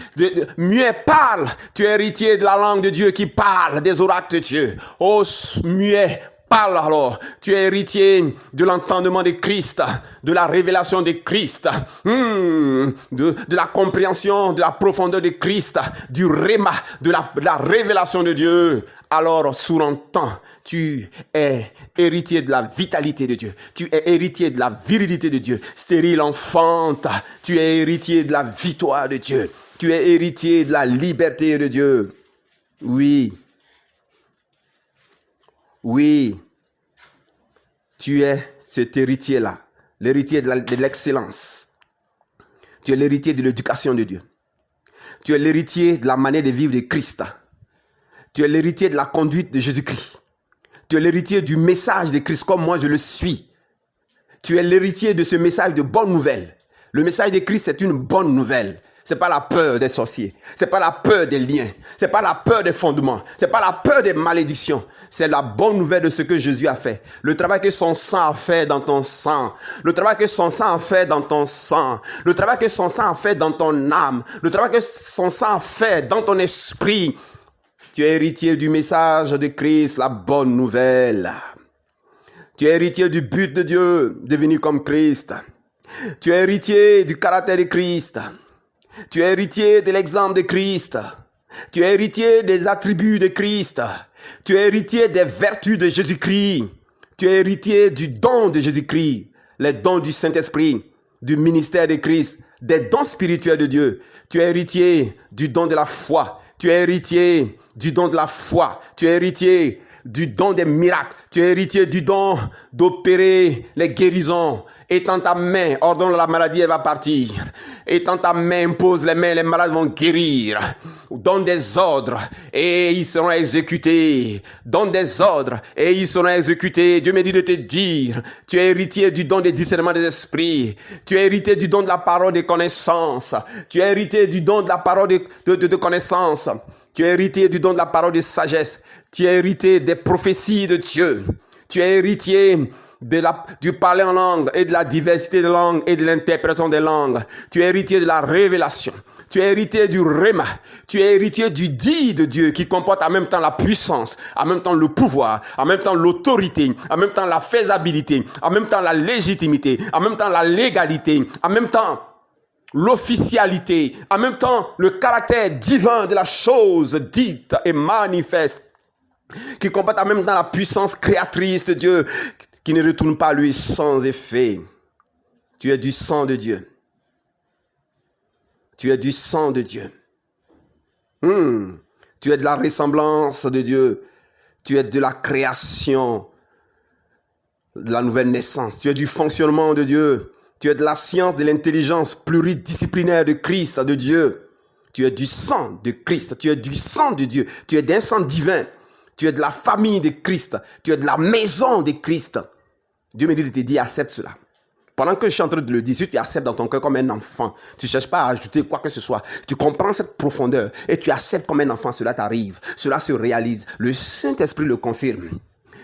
muet parle. Tu es héritier de la langue de Dieu qui parle des oracles de Dieu. Oh, muet parle alors. Tu es héritier de l'entendement de Christ, de la révélation de Christ, de la compréhension, de la profondeur de Christ, du réma, de la révélation de Dieu. Alors, sourd-entend, tu es héritier de la vitalité de Dieu. Tu es héritier de la virilité de Dieu. Stérile enfante, tu es héritier de la victoire de Dieu. Tu es héritier de la liberté de Dieu. Oui. Oui. Tu es cet héritier-là, l'héritier de l'excellence. Tu es l'héritier de l'éducation de Dieu. Tu es l'héritier de la manière de vivre de Christ. Tu es l'héritier de la conduite de Jésus-Christ. Tu es l'héritier du message de Christ comme moi je le suis. Tu es l'héritier de ce message de bonne nouvelle. Le message de Christ, c'est une bonne nouvelle. C'est pas la peur des sorciers. C'est pas la peur des liens. C'est pas la peur des fondements. C'est pas la peur des malédictions. C'est la bonne nouvelle de ce que Jésus a fait. Le travail que son sang a fait dans ton sang. Le travail que son sang a fait dans ton sang. Le travail que son sang a fait dans ton âme. Le travail que son sang a fait dans ton esprit. Tu es héritier du message de Christ, la bonne nouvelle. Tu es héritier du but de Dieu, devenir comme Christ. Tu es héritier du caractère de Christ. Tu es héritier de l'exemple de Christ. Tu es héritier des attributs de Christ. Tu es héritier des vertus de Jésus-Christ. Tu es héritier du don de Jésus-Christ, les dons du Saint-Esprit, du ministère de Christ, des dons spirituels de Dieu. Tu es héritier du don de la foi. Tu es héritier du don de la foi. Tu es héritier du don des miracles. Tu es héritier du don d'opérer les guérisons. Étends ta main, ordonne la maladie, elle va partir. Étends ta main, impose les mains, les malades vont guérir. Donne des ordres et ils seront exécutés. Donne des ordres et ils seront exécutés. Dieu me dit de te dire, tu es héritier du don de discernement des esprits. Tu es héritier du don de la parole de connaissance. Tu es héritier du don de la parole de connaissance. Tu es héritier du don de la parole de sagesse. Tu es héritier des prophéties de Dieu. Tu es héritier du parler en langue et de la diversité de langues et de l'interprétation des langues. Tu es héritier de la révélation. Tu es héritier du réma. Tu es héritier du dit de Dieu qui comporte en même temps la puissance, en même temps le pouvoir, en même temps l'autorité, en même temps la faisabilité, en même temps la légitimité, en même temps la légalité, en même temps l'officialité, en même temps le caractère divin de la chose dite et manifeste, qui comporte en même temps la puissance créatrice de Dieu, qui ne retourne pas à lui sans effet. Tu es du sang de Dieu. Tu es du sang de Dieu. Tu es de la ressemblance de Dieu. Tu es de la création, de la nouvelle naissance. Tu es du fonctionnement de Dieu. Tu es de la science, de l'intelligence pluridisciplinaire de Christ, de Dieu. Tu es du sang de Christ. Tu es du sang de Dieu. Tu es d'un sang divin. Tu es de la famille de Christ. Tu es de la maison de Christ. Dieu me dit de te dire, accepte cela. Pendant que je suis en train de le dire, si tu acceptes dans ton cœur comme un enfant, tu ne cherches pas à ajouter quoi que ce soit, tu comprends cette profondeur et tu acceptes comme un enfant, cela t'arrive, cela se réalise. Le Saint-Esprit le confirme.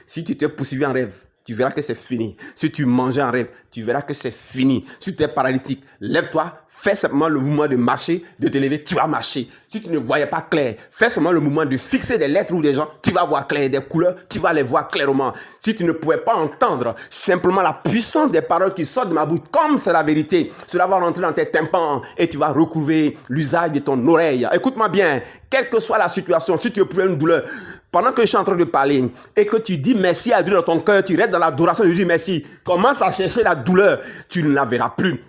Si tu t'es poursuivi en rêve, tu verras que c'est fini. Si tu mangeais en rêve, tu verras que c'est fini. Si tu es paralytique, lève-toi, fais simplement le mouvement de marcher, de te lever, tu vas marcher. Si tu ne voyais pas clair, fais seulement le mouvement de fixer des lettres ou des gens, tu vas voir clair, des couleurs, tu vas les voir clairement. Si tu ne pouvais pas entendre simplement la puissance des paroles qui sortent de ma bouche, comme c'est la vérité, cela va rentrer dans tes tympans et tu vas recouvrir l'usage de ton oreille. Écoute-moi bien, quelle que soit la situation, si tu éprouves une douleur, pendant que je suis en train de parler et que tu dis merci à Dieu dans ton cœur, tu restes dans l'adoration, tu dis merci, commence à chercher la douleur, tu ne la verras plus.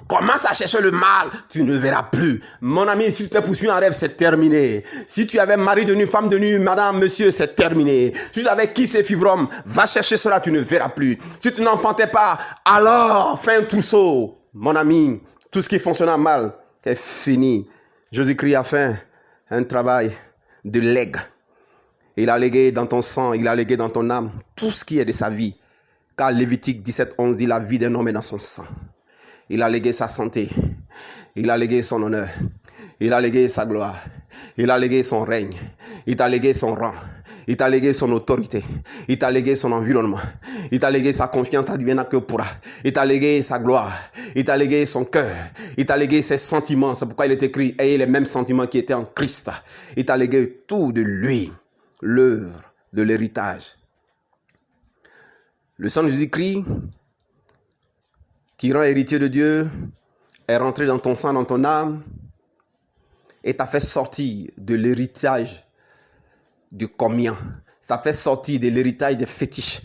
Commence à chercher le mal, tu ne verras plus. Mon ami, si tu t'es poursuivi en rêve, c'est terminé. Si tu avais mari de nuit, femme de nuit, madame, monsieur, c'est terminé. Si tu avais qui c'est fibrom, va chercher cela, tu ne verras plus. Si tu n'enfantais pas, alors fais un trousseau. Mon ami, tout ce qui fonctionne mal est fini. Jésus-Christ a fait un travail de legs. Il a légué dans ton sang, il a légué dans ton âme tout ce qui est de sa vie. Car Lévitique 17:11 dit la vie d'un homme est dans son sang. Il a légué sa santé. Il a légué son honneur. Il a légué sa gloire. Il a légué son règne. Il t'a légué son rang. Il t'a légué son autorité. Il t'a légué son environnement. Il t'a légué sa confiance advienne que pourra. Il t'a légué sa gloire. Il t'a légué son cœur. Il t'a légué ses sentiments. C'est pourquoi il est écrit, ayez les mêmes sentiments qui étaient en Christ. Il t'a légué tout de lui. L'œuvre de l'héritage. Le sang de Jésus-Christ, qui rend héritier de Dieu, est rentré dans ton sang, dans ton âme, et t'a fait sortir de l'héritage du commun. Ça t'a fait sortir de l'héritage des fétiches.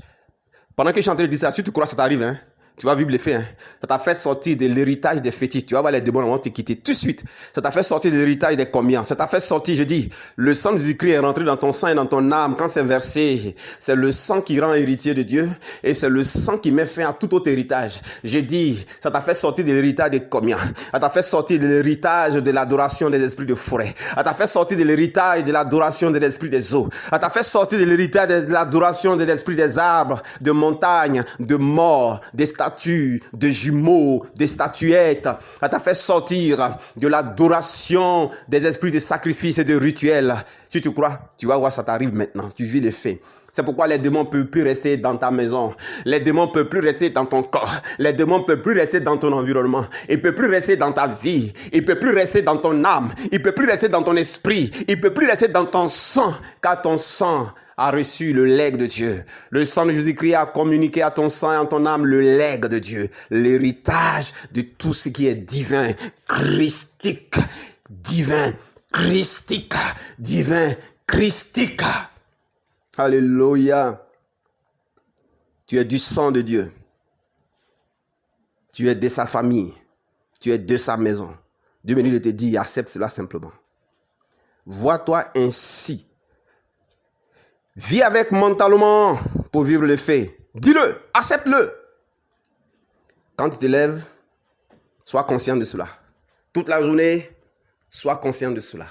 Pendant que je suis en train de dire ça, si tu crois que ça t'arrive, hein, tu vas vivre l'effet. Hein. Ça t'a fait sortir de l'héritage des fétiches. Tu vas voir les démons vont te quitter tout de suite. Ça t'a fait sortir de l'héritage des communs. Ça t'a fait sortir, je dis, le sang de Jésus-Christ est rentré dans ton sang et dans ton âme. Quand c'est versé, c'est le sang qui rend héritier de Dieu et c'est le sang qui met fin à tout autre héritage. Je dis, ça t'a fait sortir de l'héritage des communs. Ça t'a fait sortir de l'héritage de l'adoration des esprits de forêt. Ça t'a fait sortir de l'héritage de l'adoration de l'esprit des eaux. Ça t'a fait sortir de l'héritage de l'adoration de l'esprit des arbres, de montagnes, de morts, des statues, de jumeaux, des statuettes. Ça t'a fait sortir de l'adoration des esprits de sacrifice et de rituels. Si tu crois, tu vas voir, ça t'arrive maintenant. Tu vis les faits. C'est pourquoi les démons ne peuvent plus rester dans ta maison. Les démons ne peuvent plus rester dans ton corps. Les démons ne peuvent plus rester dans ton environnement. Ils ne peuvent plus rester dans ta vie. Ils ne peuvent plus rester dans ton âme. Ils ne peuvent plus rester dans ton esprit. Ils ne peuvent plus rester dans ton sang. Car ton sang a reçu le legs de Dieu. Le sang de Jésus-Christ a communiqué à ton sang et à ton âme le legs de Dieu. L'héritage de tout ce qui est divin, christique, divin, christique, divin, christique. Alléluia. Tu es du sang de Dieu. Tu es de sa famille. Tu es de sa maison. Dieu béni te dit, accepte cela simplement. Vois-toi ainsi. Vis avec mentalement pour vivre le fait. Dis-le, accepte-le. Quand tu te lèves, sois conscient de cela. Toute la journée, sois conscient de cela.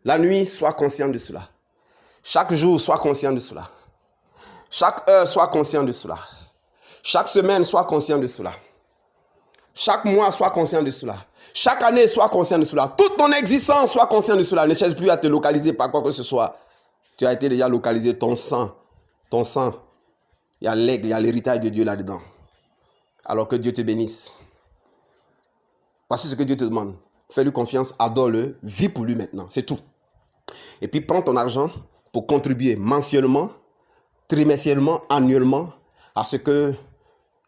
La nuit, sois conscient de cela. Chaque jour, sois conscient de cela. Chaque heure, sois conscient de cela. Chaque semaine, sois conscient de cela. Chaque mois, sois conscient de cela. Chaque année, sois conscient de cela. Toute ton existence, sois conscient de cela. Ne cherche plus à te localiser par quoi que ce soit. Tu as été déjà localisé, ton sang. Ton sang. Il y a l'aigle, il y a l'héritage de Dieu là-dedans. Alors que Dieu te bénisse. Voici ce que Dieu te demande. Fais-lui confiance, adore-le, vis pour lui maintenant. C'est tout. Et puis prends ton argent pour contribuer mensuellement, trimestriellement, annuellement à ce que,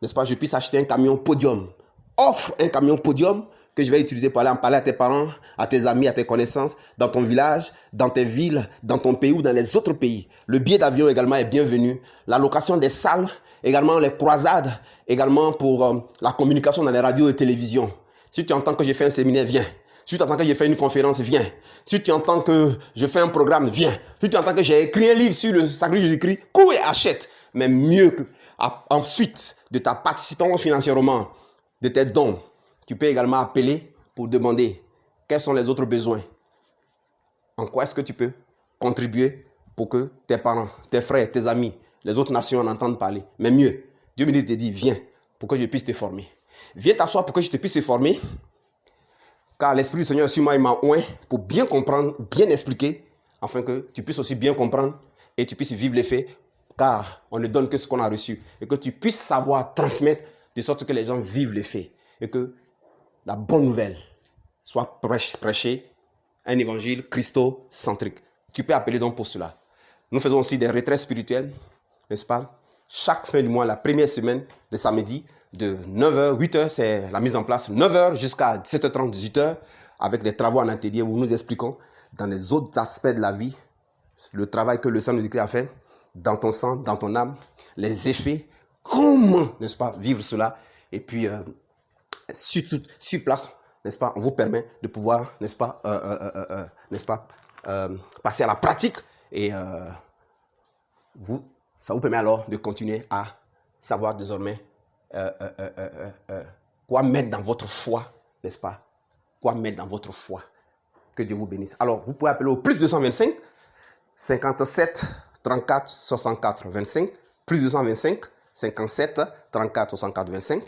n'est-ce pas, je puisse acheter un camion podium. Offre un camion podium que je vais utiliser pour aller en parler à tes parents, à tes amis, à tes connaissances, dans ton village, dans tes villes, dans ton pays ou dans les autres pays. Le billet d'avion également est bienvenu. La location des salles, également les croisades, également pour la communication dans les radios et télévisions. Si tu entends que j'ai fait un séminaire, viens. Si tu entends que j'ai fait une conférence, viens. Si tu entends que je fais un programme, viens. Si tu entends que j'ai écrit un livre sur le sacrifice de Jésus-Christ, cours et achète. Mais mieux que, ensuite de ta participation financièrement, de tes dons, tu peux également appeler pour demander quels sont les autres besoins. En quoi est-ce que tu peux contribuer pour que tes parents, tes frères, tes amis, les autres nations en entendent parler. Mais mieux, Dieu me te dit, viens pour que je puisse te former. Viens t'asseoir pour que je te puisse te former. Car l'Esprit du Seigneur sur moi, il m'a oint pour bien comprendre, bien expliquer, afin que tu puisses aussi bien comprendre et tu puisses vivre les faits, car on ne donne que ce qu'on a reçu, et que tu puisses savoir transmettre de sorte que les gens vivent les faits, et que la bonne nouvelle soit prêchée, un évangile christocentrique. Tu peux appeler donc pour cela. Nous faisons aussi des retraites spirituelles, n'est-ce pas? Chaque fin du mois, la première semaine, le samedi, de 9h, 8h, c'est la mise en place, 9h jusqu'à 17h30, 18h, avec des travaux en atelier où nous expliquons dans les autres aspects de la vie, le travail que le Saint-Esprit a fait, dans ton sang, dans ton âme, les effets, comment, n'est-ce pas, vivre cela, et puis, sur place, n'est-ce pas, on vous permet de pouvoir, n'est-ce pas, passer à la pratique, et ça vous permet alors de continuer à savoir désormais quoi mettre dans votre foi, n'est-ce pas? Quoi mettre dans votre foi. Que Dieu vous bénisse. Alors, vous pouvez appeler au plus 225 57 34 64 25, plus 225 57 34 64 25,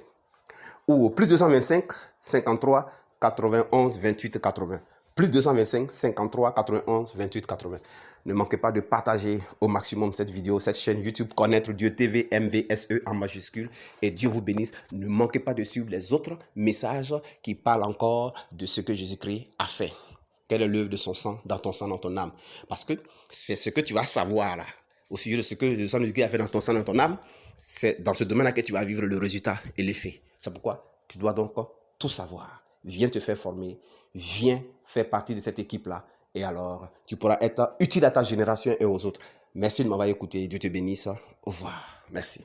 ou au plus 225 53 91 28 80. Plus 225 53 91 28 80. Ne manquez pas de partager au maximum cette vidéo, cette chaîne YouTube Connaître Dieu TV MVSE en majuscule, et Dieu vous bénisse. Ne manquez pas de suivre les autres messages qui parlent encore de ce que Jésus-Christ a fait. Quelle est l'œuvre de son sang, dans ton sang, dans ton âme? Parce que c'est ce que tu vas savoir là, au sujet de ce que le sang de Jésus a fait dans ton sang, dans ton âme. C'est dans ce domaine-là que tu vas vivre le résultat et l'effet. C'est pourquoi tu dois donc tout savoir. Viens te faire former, viens faire partie de cette équipe-là. Et alors, tu pourras être utile à ta génération et aux autres. Merci de m'avoir écouté. Dieu te bénisse. Au revoir. Merci.